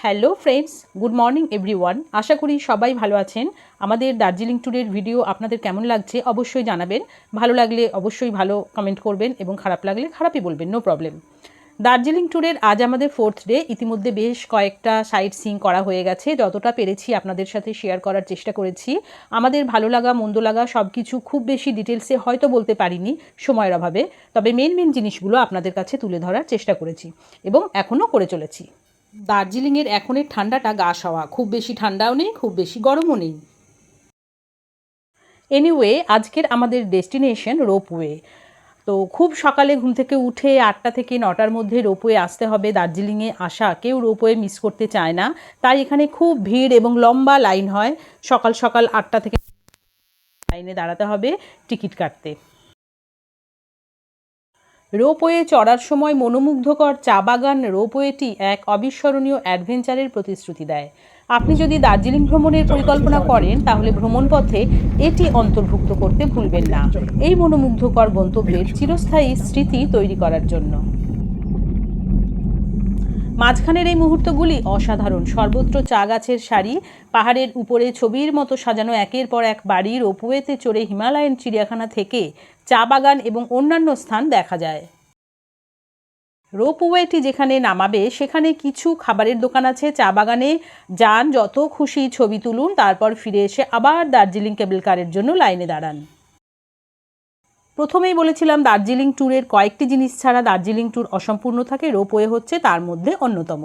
Hello friends, good morning everyone. আশা করি সবাই ভালো আছেন। আমাদের দার্জিলিং ট্যুরের ভিডিও আপনাদের কেমন লাগছে অবশ্যই জানাবেন। ভালো লাগলে অবশ্যই ভালো কমেন্ট করবেন এবং খারাপ লাগলে খারাপই বলবেন, নো প্রবলেম। দার্জিলিং ট্যুরের আজ আমাদের 4th ডে। ইতিমধ্যে বেশ কয়েকটা সাইট সিইং করা হয়ে গেছে। যতটা পেরেছি আপনাদের সাথে শেয়ার করার চেষ্টা করেছি। আমাদের ভালো লাগা মন্দ লাগা সব কিছু খুব বেশি ডিটেলসে হয়তো বলতে পারিনি সময়ের অভাবে, তবে মেন জিনিসগুলো আপনাদের কাছে তুলে ধরার চেষ্টা করেছি এবং এখনও করে চলেছি। দার্জিলিংয়ের এখনের ঠান্ডাটা গা সওয়া, খুব বেশি ঠান্ডাও নেই, খুব বেশি গরমও নেই। এনিওয়ে, আজকের আমাদের ডেস্টিনেশন রোপওয়ে। তো খুব সকালে ঘুম থেকে উঠে 8টা থেকে 9টার মধ্যে রোপওয়ে আসতে হবে। দার্জিলিংয়ে আসা কেউ রোপওয়ে মিস করতে চায় না, তাই এখানে খুব ভিড় এবং লম্বা লাইন হয়। সকাল সকাল 8টা থেকে লাইনে দাঁড়াতে হবে টিকিট কাটতে। রোপওয়ে চড়ার সময় মনোমুগ্ধকর চা বাগান রোপওয়েটি এক অবিস্মরণীয় অ্যাডভেঞ্চারের প্রতিশ্রুতি দেয়। আপনি যদি দার্জিলিং ভ্রমণের পরিকল্পনা করেন তাহলে ভ্রমণ পথে এটি অন্তর্ভুক্ত করতে ভুলবেন না, এই মনোমুগ্ধকর গন্তব্যের চিরস্থায়ী স্মৃতি তৈরি করার জন্য। মাঝখানের এই মুহূর্তগুলি অসাধারণ। সর্বত্র চা গাছের সারি, পাহাড়ের উপরে ছবির মতো সাজানো একের পর এক বাড়ি। রোপওয়েতে চড়ে হিমালয়ান চিড়িয়াখানা থেকে চা বাগান এবং অন্যান্য স্থান দেখা যায়। রোপওয়েটি যেখানে নামাবে সেখানে কিছু খাবারের দোকান আছে। চা বাগানে যান, যত খুশি ছবি তুলুন, তারপর ফিরে এসে আবার দার্জিলিং কেবল কারের জন্য লাইনে দাঁড়ান। প্রথমেই বলেছিলাম দার্জিলিং ট্যুরের কয়েকটি জিনিস ছাড়া দার্জিলিং ট্যুর অসম্পূর্ণ থাকে। রোপওয়ে হচ্ছে তার মধ্যে অন্যতম।